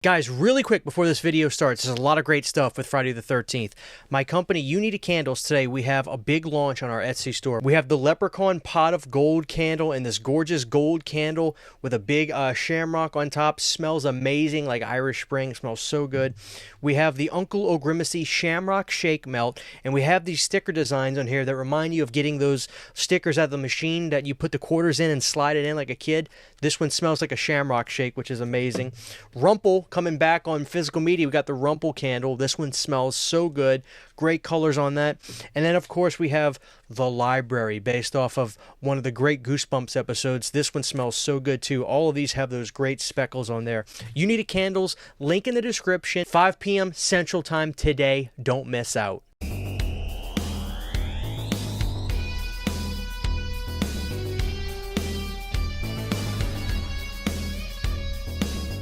Guys, really quick before this video starts, there's a lot of great stuff with Friday the 13th. My company, You Need a Candles, today we have a big launch on our Etsy store. We have the Leprechaun Pot of Gold candle and this gorgeous gold candle with a big shamrock on top. Smells amazing, like Irish Spring. Smells so good. We have the Uncle O'Grimacy Shamrock Shake Melt, and we have these sticker designs on here that remind you of getting those stickers out of the machine that you put the quarters in and slide it in like a kid. This one smells like a shamrock shake, which is amazing. Rumple coming back on physical media. We got the Rumple candle. This one smells so good. Great colors on that. And then, of course, we have The Library, based off of one of the great Goosebumps episodes. This one smells so good, too. All of these have those great speckles on there. You Need a Candles, link in the description. 5 p.m. Central Time today. Don't miss out.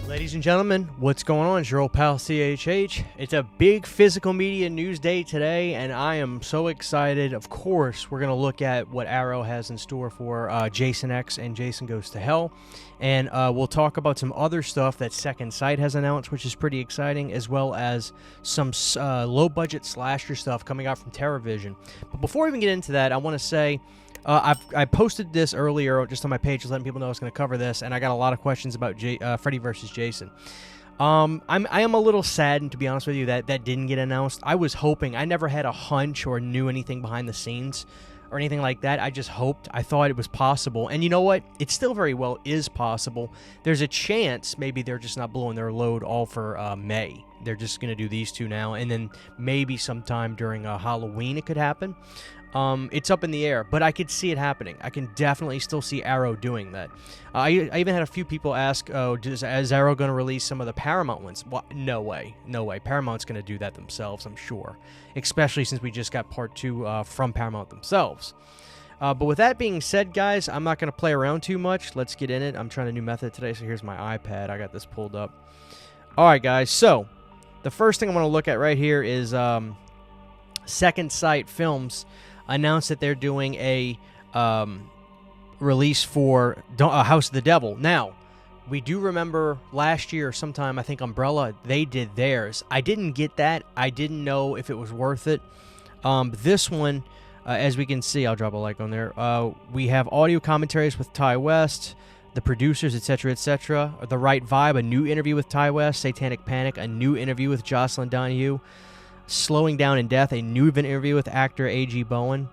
Ladies and gentlemen, what's going on? It's your old pal CHH. It's a big physical media news day today, and I am so excited. Of course, we're going to look at what Arrow has in store for Jason X and Jason Goes to Hell. And we'll talk about some other stuff that Second Sight has announced, which is pretty exciting, as well as some low-budget slasher stuff coming out from Teravision. But before we even get into that, I want to say, I posted this earlier just on my page, just letting people know I was going to cover this, and I got a lot of questions about Freddy versus Jason. I am a little saddened, to be honest with you, that didn't get announced. I was hoping. I never had a hunch or knew anything behind the scenes or anything like that. I just hoped. I thought it was possible. And you know what? It still very well is possible. There's a chance maybe they're just not blowing their load all for May. They're just going to do these two now, and then maybe sometime during Halloween it could happen. It's up in the air, but I could see it happening. I can definitely still see Arrow doing that. I even had a few people ask, oh, is Arrow going to release some of the Paramount ones? What? No way. No way. Paramount's going to do that themselves, I'm sure. Especially since we just got part 2 from Paramount themselves. But with that being said, guys, I'm not going to play around too much. Let's get in it. I'm trying a new method today, so here's my iPad. I got this pulled up. All right, guys. So, the first thing I want to look at right here is Second Sight Films announced that they're doing a release for House of the Devil. Now, we do remember last year sometime, I think Umbrella, they did theirs. I didn't get that. I didn't know if it was worth it. This one, as we can see, I'll drop a like on there. We have audio commentaries with Ty West, the producers, etc., etc. The Right Vibe, a new interview with Ty West. Satanic Panic, a new interview with Jocelyn Donahue. Slowing Down in Death, a new interview with actor A.G. Bowen.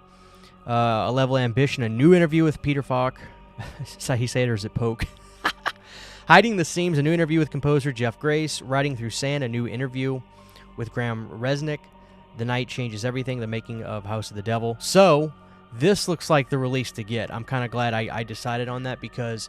A Level of Ambition, a new interview with Peter Falk. Is that how he say it, or is it Poke? Hiding the Seams, a new interview with composer Jeff Grace. Riding Through Sand, a new interview with Graham Resnick. The Night Changes Everything, the making of House of the Devil. So, this looks like the release to get. I'm kind of glad I decided on that, because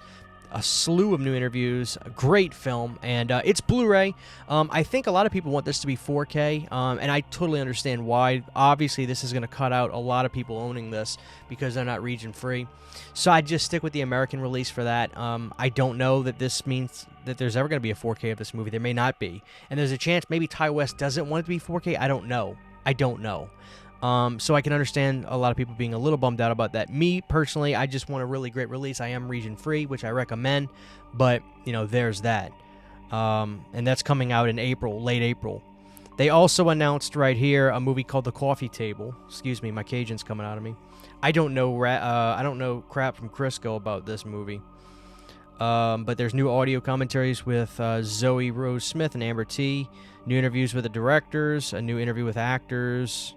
a slew of new interviews, a great film, and it's Blu-ray. I think a lot of people want this to be 4K, and I totally understand why. Obviously, this is going to cut out a lot of people owning this because they're not region-free. So I just stick with the American release for that. I don't know that this means that there's ever going to be a 4K of this movie. There may not be. And there's a chance maybe Ty West doesn't want it to be 4K. I don't know. So I can understand a lot of people being a little bummed out about that. Me, personally, I just want a really great release. I am region-free, which I recommend, but, you know, there's that. And that's coming out in April, late April. They also announced right here a movie called The Coffee Table. Excuse me, my Cajun's coming out of me. I don't know crap from Crisco about this movie. But there's new audio commentaries with Zoe Rose Smith and Amber T. New interviews with the directors, a new interview with actors,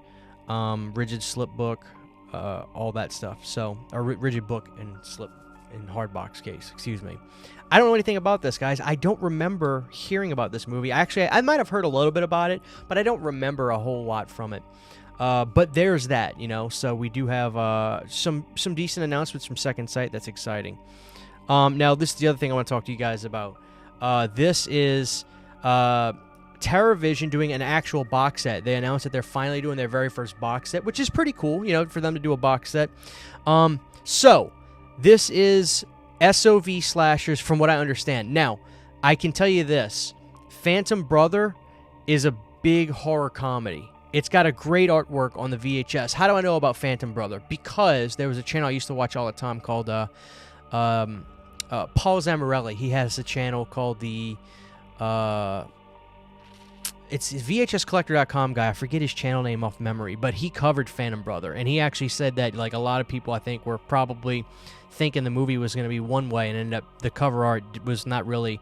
rigid slip book, all that stuff. So, a rigid book and slip in hardbox case, excuse me. I don't know anything about this, guys. I don't remember hearing about this movie. Actually, I might have heard a little bit about it, but I don't remember a whole lot from it. But there's that, you know. So we do have some decent announcements from Second Sight. That's exciting. Now, this is the other thing I want to talk to you guys about. This is Teravision doing an actual box set. They announced that they're finally doing their very first box set, which is pretty cool, you know, for them to do a box set. So, this is SOV slashers from what I understand. Now, I can tell you this. Phantom Brother is a big horror comedy. It's got a great artwork on the VHS. How do I know about Phantom Brother? Because there was a channel I used to watch all the time called Paul Zamorelli. He has a channel called the it's VHScollector.com guy. I forget his channel name off memory, but he covered Phantom Brother, and he actually said that like a lot of people I think were probably thinking the movie was going to be one way, and ended up the cover art was not really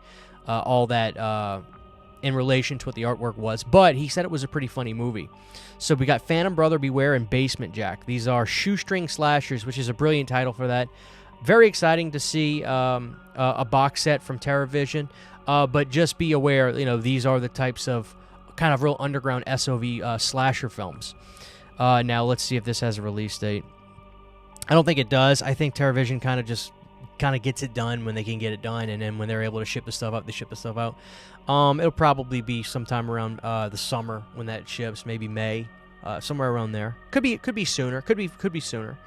all that in relation to what the artwork was. But he said it was a pretty funny movie. So we got Phantom Brother, Beware, and Basement Jack. These are shoestring slashers, which is a brilliant title for that. Very exciting to see a box set from Teravision, but just be aware, these are the types of kind of real underground SOV slasher films. Now, let's see if this has a release date. I don't think it does. I think Teravision kind of gets it done when they can get it done, and then when they're able to ship the stuff out, they ship the stuff out. It'll probably be sometime around the summer when that ships, maybe May, somewhere around there. Could be sooner. Could be sooner.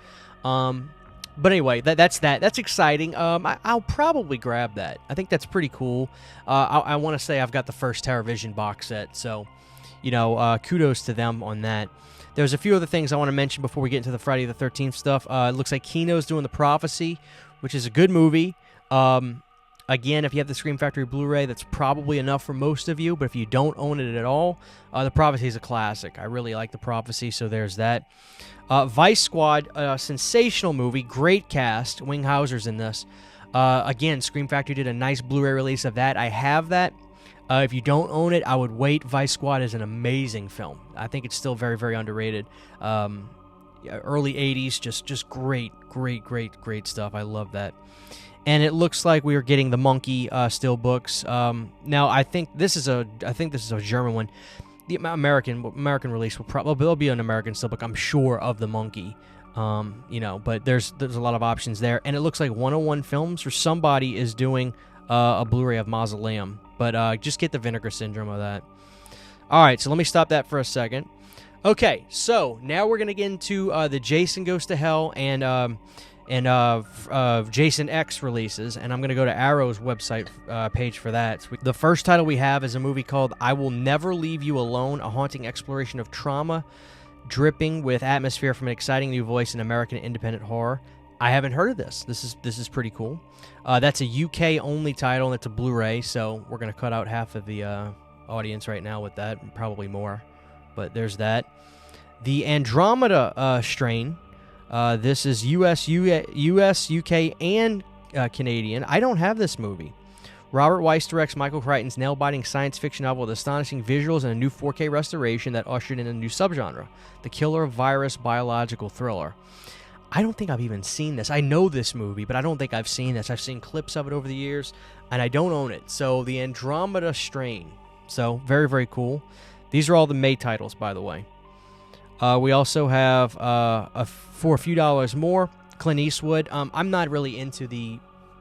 But anyway, that's exciting. I'll probably grab that. I think that's pretty cool. I want to say I've got the first Teravision box set, so kudos to them on that. There's a few other things I want to mention before we get into the Friday the 13th stuff. It looks like Kino's doing The Prophecy, which is a good movie. Again, if you have the Scream Factory Blu-ray, that's probably enough for most of you, but if you don't own it at all, The Prophecy is a classic. I really like The Prophecy, so there's that. Vice Squad, sensational movie, great cast. Wing Hauser's in this. Again, Scream Factory did a nice Blu-ray release of that. I have that. If you don't own it, I would wait. Vice Squad is an amazing film. I think it's still very, very underrated. Early 80s, just great stuff. I love that. And it looks like we are getting the Monkey still books. Now, I think this is a German one. The American release will probably there'll be an American still book, I'm sure, of the Monkey. But there's a lot of options there, and it looks like 101 Films or somebody is doing a Blu-ray of Mausoleum. But just get the Vinegar Syndrome of that. All right, so let me stop that for a second. Okay, so now we're gonna get into the Jason Goes to Hell and Jason X releases, and I'm going to go to Arrow's website page for that. The first title we have is a movie called I Will Never Leave You Alone, a haunting exploration of trauma, dripping with atmosphere from an exciting new voice in American independent horror. I haven't heard of this. This is pretty cool. That's a UK-only title, and it's a Blu-ray, so we're going to cut out half of the audience right now with that, and probably more. But there's that. The Andromeda strain. This is US, UK, and Canadian. I don't have this movie. Robert Weiss directs Michael Crichton's nail-biting science fiction novel with astonishing visuals and a new 4K restoration that ushered in a new subgenre, the killer virus biological thriller. I don't think I've even seen this. I know this movie, but I don't think I've seen this. I've seen clips of it over the years, and I don't own it. So, the Andromeda strain. So, very, very cool. These are all the May titles, by the way. We also have, for a few dollars more, Clint Eastwood. I'm not really into the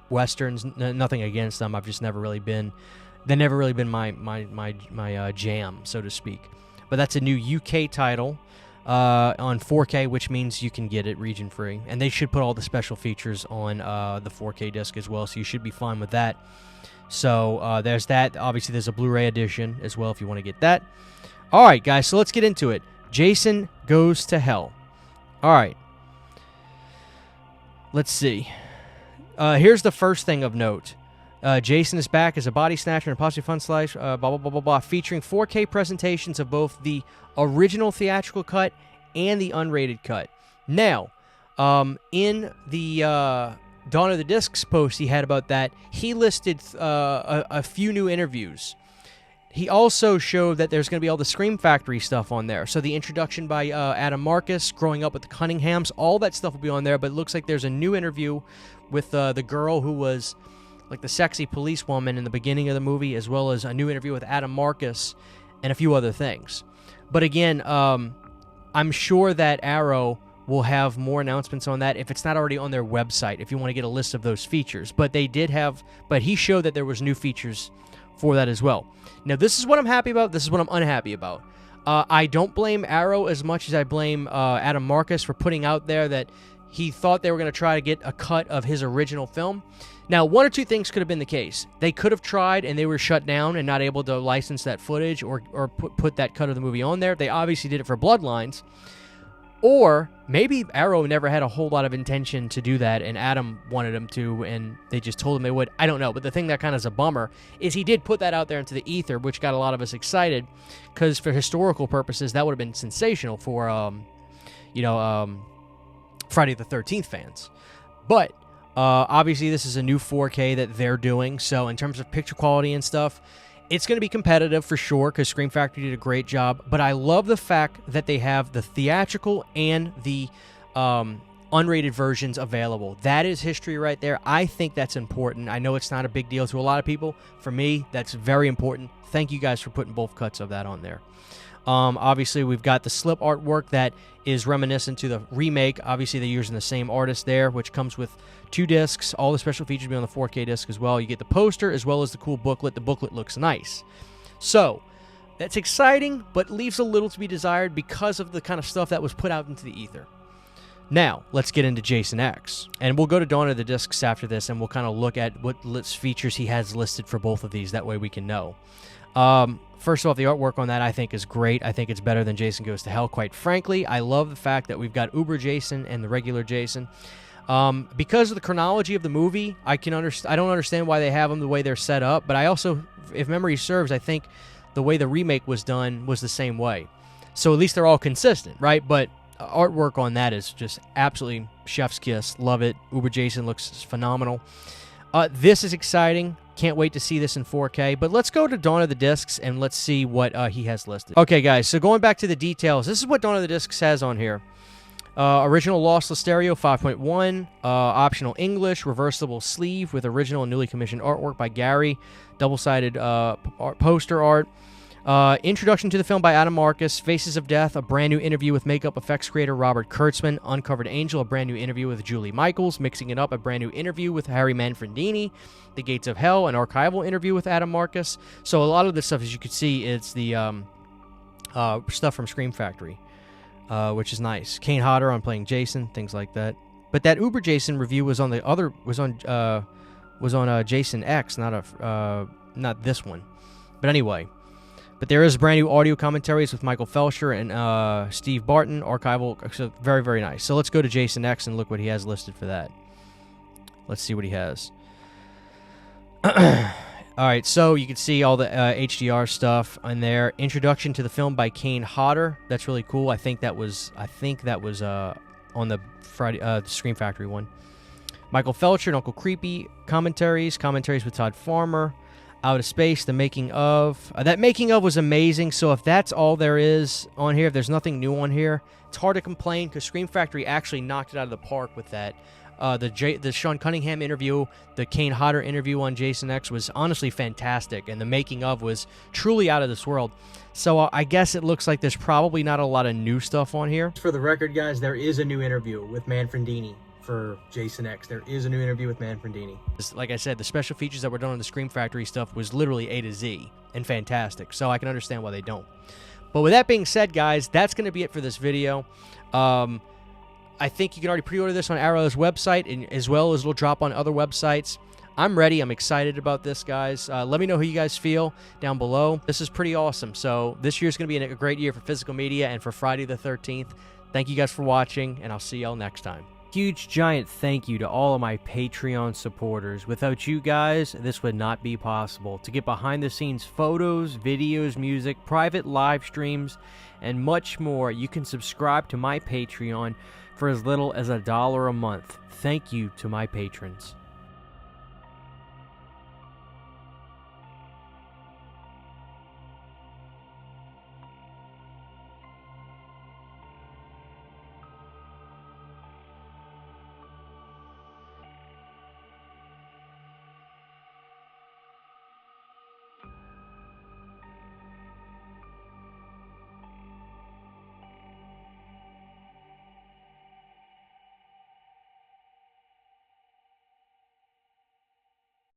Westerns. Nothing against them. I've just never really been... They've never really been my jam, so to speak. But that's a new UK title on 4K, which means you can get it region-free. And they should put all the special features on the 4K disc as well, so you should be fine with that. So there's that. Obviously, there's a Blu-ray edition as well if you want to get that. All right, guys, so let's get into it. Jason Goes to Hell. All right. Let's see. Here's the first thing of note. Jason is back as a body snatcher and possibly fun slice, blah, blah, blah, blah, blah, featuring 4K presentations of both the original theatrical cut and the unrated cut. Now, in the Dawn of the Discs post he had about that, he listed a few new interviews. He also showed that there's going to be all the Scream Factory stuff on there. So the introduction by Adam Marcus, growing up with the Cunninghams, all that stuff will be on there. But it looks like there's a new interview with the girl who was like the sexy policewoman in the beginning of the movie, as well as a new interview with Adam Marcus and a few other things. But again, I'm sure that Arrow will have more announcements on that if it's not already on their website, if you want to get a list of those features. But they did have, but he showed that there was new features for that as well. Now, this is what I'm happy about. This is what I'm unhappy about. I don't blame Arrow as much as I blame Adam Marcus for putting out there that he thought they were going to try to get a cut of his original film. Now, one or two things could have been the case. They could have tried, and they were shut down and not able to license that footage or put that cut of the movie on there. They obviously did it for Bloodlines. Or maybe Arrow never had a whole lot of intention to do that, and Adam wanted him to, and they just told him they would. I don't know, but the thing that kind of is a bummer is he did put that out there into the ether, which got a lot of us excited, because for historical purposes, that would have been sensational for, Friday the 13th fans. But obviously, this is a new 4K that they're doing, so in terms of picture quality and stuff, it's going to be competitive for sure, because Scream Factory did a great job, but I love the fact that they have the theatrical and the unrated versions available. That is history right there. I think that's important. I know it's not a big deal to a lot of people. For me, that's very important. Thank you guys for putting both cuts of that on there. Obviously, we've got the slip artwork that is reminiscent to the remake. Obviously, they're using the same artist there, which comes with 2 discs. All the special features will be on the 4K disc as well. You get the poster as well as the cool booklet. The booklet looks nice. So, that's exciting, but leaves a little to be desired because of the kind of stuff that was put out into the ether. Now, let's get into Jason X. And we'll go to Dawn of the Discs after this, and we'll kind of look at what features he has listed for both of these. That way we can know. First off, the artwork on that I think is great. I think it's better than Jason Goes to Hell, quite frankly. I love the fact that we've got Uber Jason and the regular Jason. Because of the chronology of the movie, I don't understand why they have them the way they're set up, but I also, if memory serves, I think the way the remake was done was the same way. So at least they're all consistent, right? But artwork on that is just absolutely chef's kiss. Love it. Uber Jason looks phenomenal. This is exciting. Can't wait to see this in 4K. But let's go to Dawn of the Discs and let's see what he has listed. Okay, guys, so going back to the details, this is what Dawn of the Discs has on here. Original lossless stereo 5.1, optional English, reversible sleeve with original and newly commissioned artwork by Gary, double-sided poster art. Introduction to the film by Adam Marcus, Faces of Death, a brand new interview with makeup effects creator Robert Kurtzman, Uncovered Angel, a brand new interview with Julie Michaels, Mixing It Up, a brand new interview with Harry Manfredini, The Gates of Hell, an archival interview with Adam Marcus. So a lot of this stuff, as you can see, it's the stuff from Scream Factory, which is nice. Kane Hodder on playing Jason, things like that. But that Uber Jason review was on the other was on Jason X, not this one. But anyway. But there is brand new audio commentaries with Michael Felsher and Steve Barton, archival, so very, very nice. So let's go to Jason X and look what he has listed for that. Let's see what he has. All right, so you can see all the HDR stuff in there. Introduction to the film by Kane Hodder. That's really cool. I think that was on the Friday Scream Factory one. Michael Felsher and Uncle Creepy commentaries with Todd Farmer. Out of Space, the making of. That making of was amazing, so if that's all there is on here, if there's nothing new on here, it's hard to complain, because Scream Factory actually knocked it out of the park with that. The Sean Cunningham interview, the Kane Hodder interview on Jason X was honestly fantastic, and the making of was truly out of this world. So I guess it looks like there's probably not a lot of new stuff on here. For the record, guys, there is a new interview with Manfredini. For Jason X, there is a new interview with Manfredini. Like I said, the special features that were done on the Scream Factory stuff was literally A to Z and fantastic, so I can understand why they don't. But with that being said, guys, that's going to be it for this video. I think you can already pre-order this on Arrow's website, and as well as it'll drop on other websites. I'm ready. I'm excited about this, guys. Let me know how you guys feel down below. This is pretty awesome. So this year's going to be a great year for physical media and for Friday the 13th. Thank you guys for watching, and I'll see y'all next time. Huge giant thank you to all of my Patreon supporters. Without you guys, this would not be possible. To get behind the scenes photos, videos, music, private live streams, and much more, you can subscribe to my Patreon for as little as $1 a month. Thank you to my patrons.